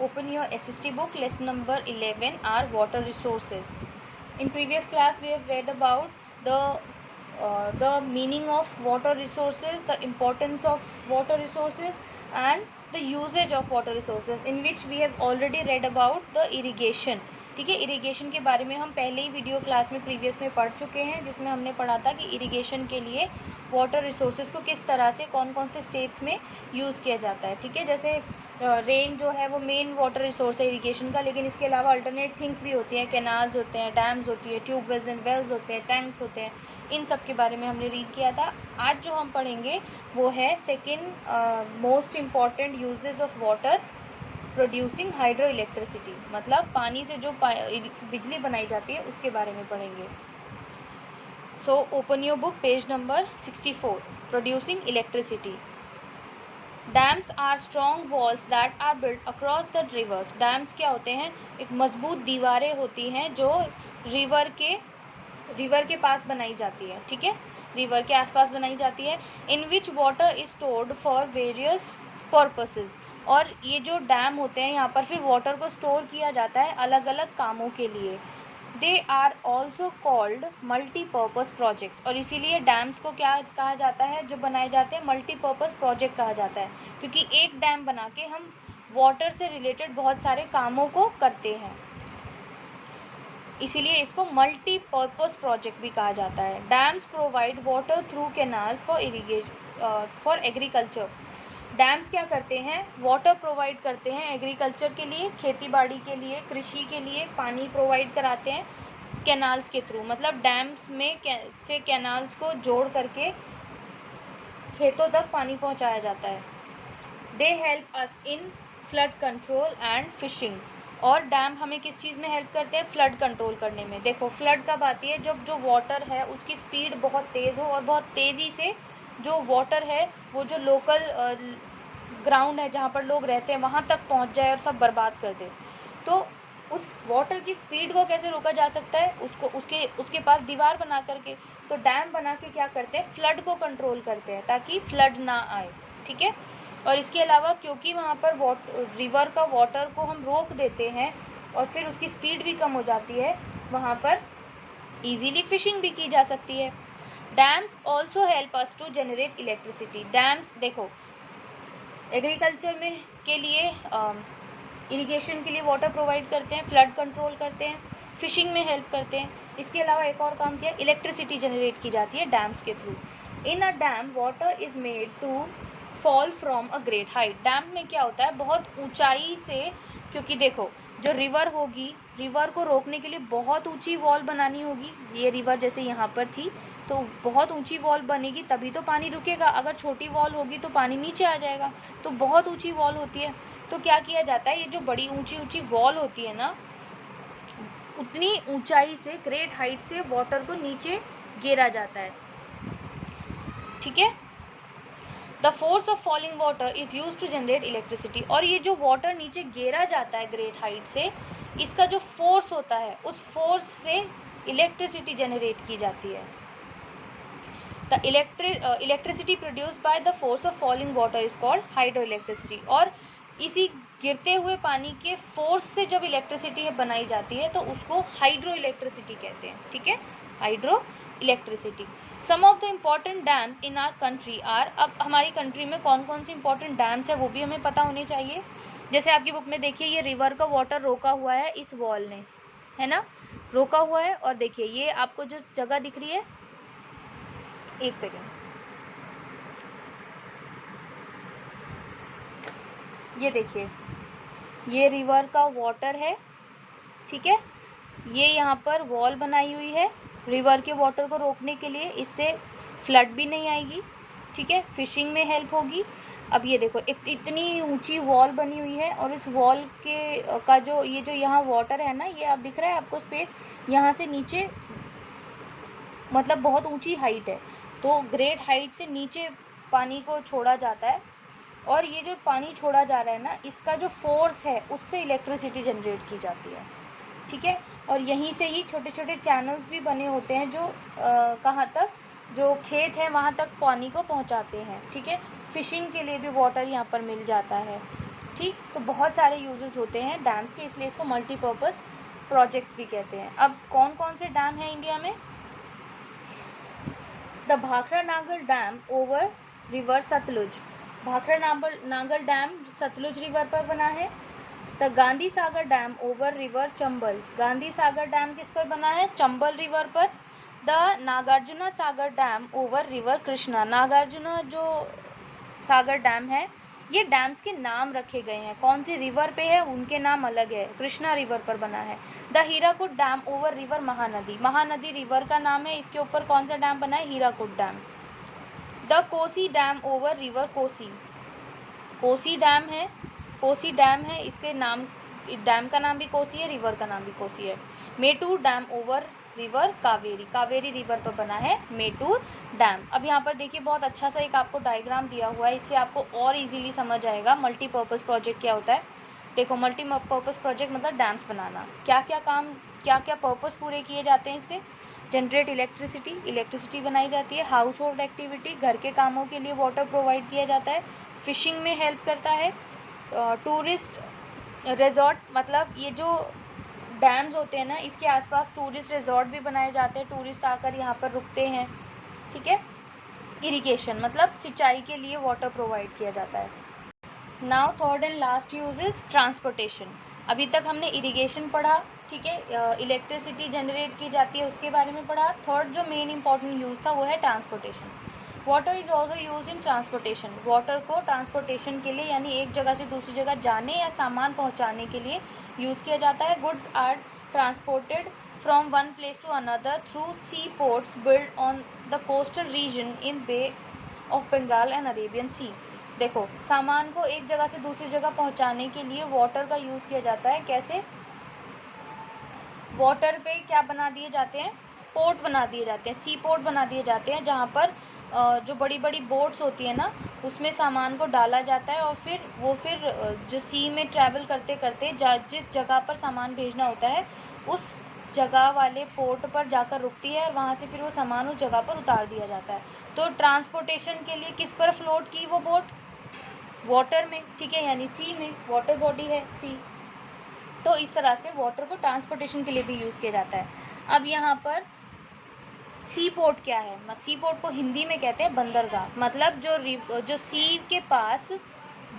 Open your SST book, lesson number 11 are water resources. In previous class we have read about the meaning of water resources, the importance of water resources and the usage of water resources, in which we have already read about the irrigation. ठीक है, irrigation के बारे में हम पहले ही video class में previous में पढ़ चुके हैं, जिसमें हमने पढ़ा था कि इरिगेशन के लिए वाटर रिसोर्सेज को किस तरह से कौन कौन से स्टेट्स में यूज़ किया जाता है. ठीक है, जैसे रेन जो है वो मेन वाटर रिसोर्स है इरिगेशन का, लेकिन इसके अलावा अल्टरनेट थिंग्स भी होती हैं, कैनाल्स होते हैं, डैम्स होती है, ट्यूबवेल्स एंड वेल्स होते हैं, टैंक्स होते हैं. इन सब के बारे में हमने रीड किया था. आज जो हम पढ़ेंगे वो है second most important uses of water, producing hydro electricity. मतलब पानी से जो बिजली बनाई जाती है उसके बारे में पढ़ेंगे. So open your book, page number 64, producing electricity. Dams are strong walls that are built across the rivers. Dams क्या होते हैं? एक मजबूत दीवारें होती हैं जो रिवर के पास बनाई जाती है. ठीक है, रिवर के आसपास बनाई जाती है. In which water is stored for various purposes. और ये जो डैम होते हैं यहाँ पर फिर वाटर को स्टोर किया जाता है अलग अलग कामों के लिए. They are also called multipurpose projects. और इसीलिए डैम्स को क्या कहा जाता है, जो बनाए जाते हैं, मल्टीपर्पज़ प्रोजेक्ट कहा जाता है, क्योंकि एक डैम बना के हम वाटर से रिलेटेड बहुत सारे कामों को करते हैं, इसीलिए इसको मल्टीपर्पज़ प्रोजेक्ट भी कहा जाता है. Dams provide water through canals for agriculture. Dams क्या करते हैं? वाटर प्रोवाइड करते हैं एग्रीकल्चर के लिए, खेती बाड़ी के लिए, कृषि के लिए पानी प्रोवाइड कराते हैं कैनाल्स के थ्रू. मतलब डैम्स में से कैनाल्स को जोड़ करके खेतों तक पानी पहुंचाया जाता है. They help us in flood control and fishing. और डैम हमें किस चीज़ में हेल्प करते हैं? फ्लड कंट्रोल करने में. देखो, फ्लड कब आती है? जब जो वाटर है उसकी स्पीड बहुत तेज़ हो और बहुत तेज़ी से जो वाटर है वो जो लोकल ग्राउंड है जहाँ पर लोग रहते हैं वहाँ तक पहुँच जाए और सब बर्बाद कर दे. तो उस वाटर की स्पीड को कैसे रोका जा सकता है? उसके पास दीवार बना करके. तो डैम बना के क्या करते हैं? फ्लड को कंट्रोल करते हैं ताकि फ्लड ना आए. ठीक है, और इसके अलावा क्योंकि वहाँ पर रिवर का वाटर को हम रोक देते हैं और फिर उसकी स्पीड भी कम हो जाती है, वहाँ पर ईजीली फिशिंग भी की जा सकती है. Dams also help us to generate electricity. Dams देखो एग्रीकल्चर में के लिए इरिगेशन के लिए वाटर प्रोवाइड करते हैं, फ्लड कंट्रोल करते हैं, फिशिंग में हेल्प करते हैं. इसके अलावा एक और काम किया, इलेक्ट्रिसिटी जनरेट की जाती है डैम्स के थ्रू. In a dam water is made to fall from a great height. Dam में क्या होता है? बहुत ऊंचाई से, क्योंकि देखो जो रिवर होगी, रिवर को रोकने के लिए बहुत ऊंची वॉल बनानी होगी. ये रिवर जैसे यहाँ पर थी तो बहुत ऊंची वॉल बनेगी तभी तो पानी रुकेगा. अगर छोटी वॉल होगी तो पानी नीचे आ जाएगा. तो बहुत ऊंची वॉल होती है. तो क्या किया जाता है, ये जो बड़ी ऊंची ऊंची वॉल होती है ना, उतनी ऊंचाई से, ग्रेट हाइट से वाटर को नीचे गिरा जाता है. ठीक है, the force of falling water is use to generate electricity. और ये जो वाटर नीचे गिरा जाता है ग्रेट हाइट से, इसका जो फोर्स होता है उस फोर्स से इलेक्ट्रिसिटी जनरेट की जाती है. The electricity produced by the force of falling water is called hydro electricity. और इसी गिरते हुए पानी के फोर्स से जब इलेक्ट्रिसिटी बनाई जाती है तो उसको हाइड्रो इलेक्ट्रिसिटी कहते हैं. ठीक है, hydro electricity. Some of the important dams in our country are. अब हमारी कंट्री में कौन कौन सी इंपॉर्टेंट डैम्स है वो भी हमें पता होने चाहिए. जैसे आपकी बुक में देखिए, ये रिवर का वाटर रोका हुआ है इस वॉल ने, है ना, रोका हुआ है. और देखिए ये आपको जो जगह दिख रही है, एक सेकेंड, ये देखिए ये रिवर का वाटर है. ठीक है, ये यहाँ पर वॉल बनाई हुई है रिवर के वाटर को रोकने के लिए, इससे फ्लड भी नहीं आएगी. ठीक है, फिशिंग में हेल्प होगी. अब ये देखो इतनी ऊंची वॉल बनी हुई है और इस वॉल के का जो ये जो यहाँ वाटर है ना, ये आप दिख रहा है आपको स्पेस, यहाँ से नीचे मतलब बहुत ऊंची हाइट है. तो ग्रेट हाइट से नीचे पानी को छोड़ा जाता है और ये जो पानी छोड़ा जा रहा है ना, इसका जो फोर्स है उससे इलेक्ट्रिसिटी जनरेट की जाती है. ठीक है, और यहीं से ही छोटे छोटे चैनल्स भी बने होते हैं जो कहाँ तक, जो खेत है वहाँ तक पानी को पहुँचाते हैं. ठीक है, फिशिंग के लिए भी वाटर यहाँ पर मिल जाता है. ठीक, तो बहुत सारे यूजेस होते हैं डैम्स के, इसलिए इसको मल्टीपर्पज़ प्रोजेक्ट्स भी कहते हैं। अब कौन कौन से डैम हैं इंडिया में? The Bhakra Nangal dam over river Sutlej, Bhakra Nangal dam Sutlej river पर बना है। The Gandhi Sagar dam over river Chambal, Gandhi Sagar dam किस पर बना है? चंबल रिवर पर। The Nagarjuna Sagar dam over river Krishna, Nagarjuna जो सागर डैम है, ये डैम्स के नाम रखे गए हैं, कौन सी रिवर पे है उनके नाम अलग है, कृष्णा रिवर पर बना है। The Hirakud dam over river Mahanadi, Mahanadi river का नाम है, इसके ऊपर कौन सा डैम बना है? Hirakud dam. The Kosi dam over river Kosi, Kosi dam है, कोसी डैम है, इसके नाम, डैम का नाम भी कोसी है, रिवर का नाम भी कोसी है। Mettur dam over river Kaveri, Kaveri river पर बना है मेटूर डैम। अब यहाँ पर देखिए बहुत अच्छा सा एक आपको डायग्राम दिया हुआ है, इससे आपको और इजीली समझ आएगा मल्टीपर्पज़ प्रोजेक्ट क्या होता है। देखो मल्टीपर्पज़ प्रोजेक्ट मतलब डैम्स बनाना, क्या क्या काम, क्या क्या पर्पज़ पूरे किए जाते हैं इससे? जनरेट इलेक्ट्रिसिटी, इलेक्ट्रिसिटी बनाई जाती है। हाउस होल्ड एक्टिविटी, घर के कामों के लिए वाटर प्रोवाइड किया जाता है। फिशिंग में हेल्प करता है। टूरिस्ट रिजॉर्ट, मतलब ये जो डैम्स होते हैं ना, इसके आसपास टूरिस्ट रिजॉर्ट भी बनाए जाते हैं, टूरिस्ट आकर यहाँ पर रुकते हैं, ठीक है। इरिगेशन मतलब सिंचाई के लिए वाटर प्रोवाइड किया जाता है। Now third and last use is transportation. अभी तक हमने इरिगेशन पढ़ा, ठीक है, इलेक्ट्रिसिटी जनरेट की जाती है उसके बारे में पढ़ा। थर्ड जो मेन इंपॉर्टेंट यूज़ था वो है transportation. Water is also use in transportation, water को ट्रांसपोर्टेशन के लिए यानी एक जगह से दूसरी जगह जाने या सामान पहुंचाने के लिए यूज़ किया जाता है। Goods are transported from one place to another through sea ports build on the coastal region in Bay of Bengal and Arabian sea. देखो सामान को एक जगह से दूसरी जगह पहुंचाने के लिए वाटर का यूज़ किया जाता है। कैसे? वाटर पे क्या बना दिए जाते हैं? पोर्ट बना दिए जाते हैं, सी पोर्ट बना दिए जाते हैं, जहाँ पर जो बड़ी बड़ी बोट्स होती है ना, उसमें सामान को डाला जाता है और फिर जो सी में ट्रैवल करते करते जिस जगह पर सामान भेजना होता है उस जगह वाले पोर्ट पर जाकर रुकती है और वहाँ से फिर वो सामान उस जगह पर उतार दिया जाता है। तो ट्रांसपोर्टेशन के लिए किस पर फ्लोट की वो बोट? वाटर में, ठीक है, यानी सी में, वाटर बॉडी है सी। तो इस तरह से वाटर को ट्रांसपोर्टेशन के लिए भी यूज़ किया जाता है। अब यहाँ पर सी पोर्ट क्या है? सी पोर्ट को हिंदी में कहते हैं बंदरगाह, मतलब जो सी के पास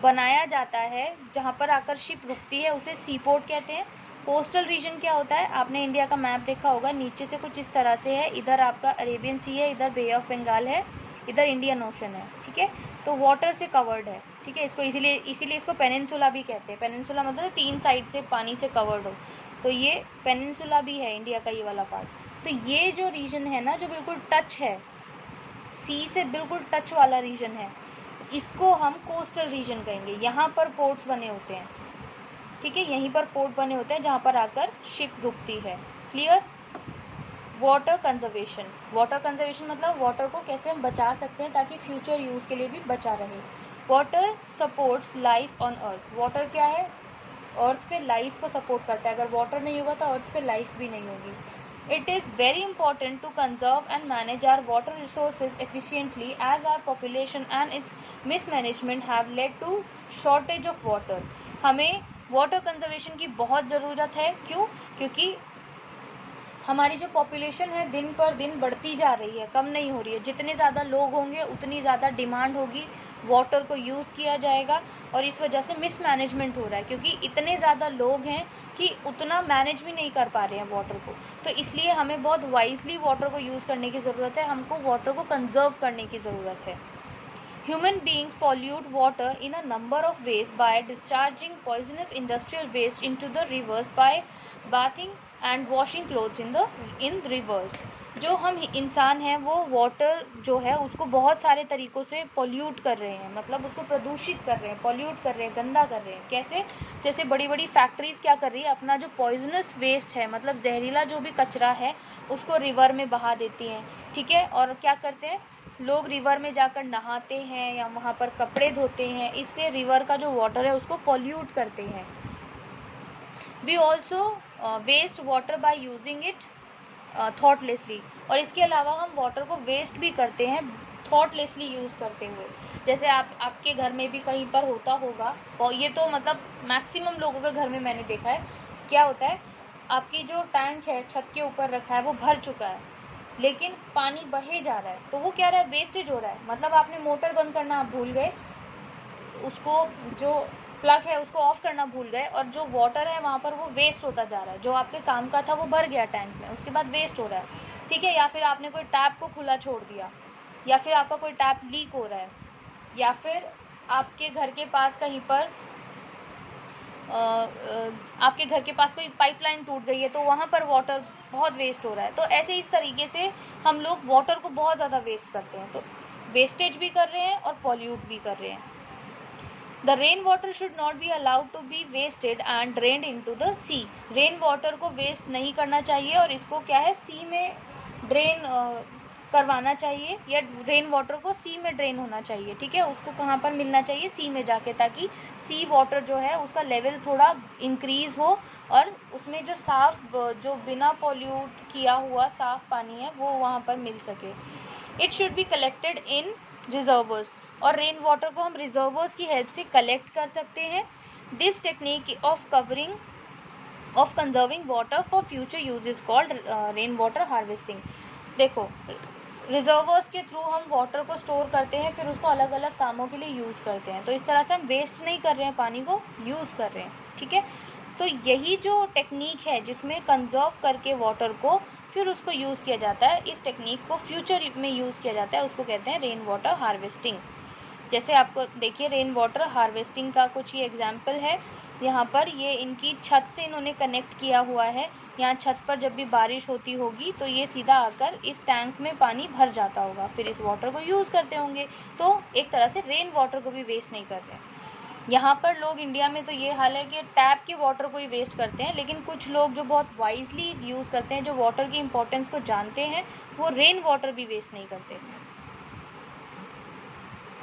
बनाया जाता है जहाँ पर आकर शिप रुकती है उसे सी पोर्ट कहते हैं। कोस्टल रीजन क्या होता है? आपने इंडिया का मैप देखा होगा, नीचे से कुछ इस तरह से है, इधर आपका अरेबियन सी है, इधर बे ऑफ बंगाल है, इधर इंडियन ओशन है, ठीक है। तो वाटर से कवर्ड है, ठीक है, इसको इसीलिए इसको पेनिनसुला भी कहते हैं। पेनिनसुला मतलब 3 साइड से पानी से कवर्ड हो, तो ये पेनिनसुला भी है इंडिया का ये वाला पार्ट। तो ये जो रीजन है ना, जो बिल्कुल टच है, सी से बिल्कुल टच वाला रीजन है, इसको हम कोस्टल रीजन कहेंगे। यहाँ पर पोर्ट्स बने होते हैं, ठीक है, यहीं पर पोर्ट बने होते हैं जहाँ पर आकर शिप रुकती है। Clear? Water conservation, water conservation मतलब वाटर को कैसे हम बचा सकते हैं ताकि फ्यूचर यूज़ के लिए भी बचा रहे। Water supports life on earth, water क्या है? अर्थ पे लाइफ को सपोर्ट करता है, अगर वाटर नहीं होगा तो अर्थ पे लाइफ भी नहीं होगी। It is very important to conserve and manage our water resources efficiently as our population and its mismanagement have led to shortage of water. हमें वाटर कंजर्वेशन की बहुत ज़रूरत है। क्यों? क्योंकि हमारी जो पॉपुलेशन है दिन पर दिन बढ़ती जा रही है, कम नहीं हो रही है। जितने ज़्यादा लोग होंगे उतनी ज़्यादा डिमांड होगी, वाटर को यूज़ किया जाएगा और इस वजह से मिसमैनेजमेंट हो रहा है, क्योंकि इतने ज़्यादा लोग हैं कि उतना मैनेज भी नहीं कर पा रहे हैं वाटर को। तो इसलिए हमें बहुत वाइजली वाटर को यूज़ करने की ज़रूरत है, हमको वाटर को कंजर्व करने की ज़रूरत है। Human beings pollute water in a number of ways by discharging poisonous industrial waste into the rivers, by bathing and washing clothes in rivers. जो हम इंसान हैं वो वाटर जो है उसको बहुत सारे तरीक़ों से पोल्यूट कर रहे हैं, मतलब उसको प्रदूषित कर रहे हैं, पोल्यूट कर रहे हैं, गंदा कर रहे हैं। कैसे? जैसे बड़ी बड़ी फैक्ट्रीज़ क्या कर रही है, अपना जो पॉइजनस वेस्ट है, मतलब जहरीला जो भी कचरा है उसको रिवर में बहा देती हैं, ठीक है। और क्या करते हैं लोग, रिवर में जाकर नहाते हैं या वहाँ पर कपड़े धोते हैं, इससे रिवर का जो वाटर है उसको पोल्यूट करते हैं। We also waste water by using it thoughtlessly, और इसके अलावा हम वाटर को वेस्ट भी करते हैं थॉटलेसली यूज़ करते हुए। जैसे आपके घर में भी कहीं पर होता होगा, और ये तो मतलब मैक्सिमम लोगों के घर में मैंने देखा है, क्या होता है, आपकी जो टैंक है छत के ऊपर रखा है वो भर चुका है, लेकिन पानी बहे जा रहा है, तो वो क्या रहा है, वेस्टेज हो रहा है। मतलब आपने मोटर बंद करना आप भूल गए, उसको जो प्लग है उसको ऑफ करना भूल गए, और जो वाटर है वहाँ पर वो वेस्ट होता जा रहा है। जो आपके काम का था वो भर गया टैंक में, उसके बाद वेस्ट हो रहा है, ठीक है। या फिर आपने कोई टैप को खुला छोड़ दिया, या फिर आपका कोई टैप लीक हो रहा है, या फिर आपके घर के पास कहीं पर आपके घर के पास कोई पाइपलाइन टूट गई है, तो वहाँ पर वाटर बहुत वेस्ट हो रहा है। तो ऐसे इस तरीके से हम लोग वाटर को बहुत ज़्यादा वेस्ट करते हैं, तो वेस्टेज भी कर रहे हैं और पॉल्यूट भी कर रहे हैं। The rain water should not be allowed to be wasted and drained into the sea. Rain water को वेस्ट नहीं करना चाहिए और इसको क्या है, सी में ड्रेन करवाना चाहिए, या रेन वाटर को सी में ड्रेन होना चाहिए, ठीक है। उसको कहाँ पर मिलना चाहिए, सी में जाके, ताकि सी वाटर जो है उसका लेवल थोड़ा इंक्रीज़ हो और उसमें जो साफ़, जो बिना पॉल्यूट किया हुआ साफ़ पानी है वो वहाँ पर मिल सके। It should be collected in reservoirs, और रेन वाटर को हम रिजर्वर्स की हेल्प से कलेक्ट कर सकते हैं। This technique of conserving water for future use is called rain water harvesting. देखो, रिजर्वर्स के थ्रू हम वाटर को स्टोर करते हैं, फिर उसको अलग अलग कामों के लिए यूज़ करते हैं। तो इस तरह से हम वेस्ट नहीं कर रहे हैं, पानी को यूज़ कर रहे हैं, ठीक है। तो यही जो टेक्निक है जिसमें कंजर्व करके वाटर को फिर उसको यूज़ किया जाता है, इस टेक्निक को फ्यूचर में यूज़ किया जाता है, उसको कहते हैं रेन वाटर हार्वेस्टिंग। जैसे आपको देखिए, रेन वाटर हार्वेस्टिंग का कुछ ही एग्जाम्पल है। यहाँ पर ये इनकी छत से इन्होंने कनेक्ट किया हुआ है। यहाँ छत पर जब भी बारिश होती होगी तो ये सीधा आकर इस टैंक में पानी भर जाता होगा, फिर इस वाटर को यूज़ करते होंगे। तो एक तरह से रेन वाटर को भी वेस्ट नहीं करते हैं। यहाँ पर लोग इंडिया में तो ये हाल है कि टैप के वाटर को ही वेस्ट करते हैं, लेकिन कुछ लोग जो बहुत वाइजली यूज़ करते हैं, जो वाटर की इम्पोर्टेंस को जानते हैं, वो रेन वाटर भी वेस्ट नहीं करते।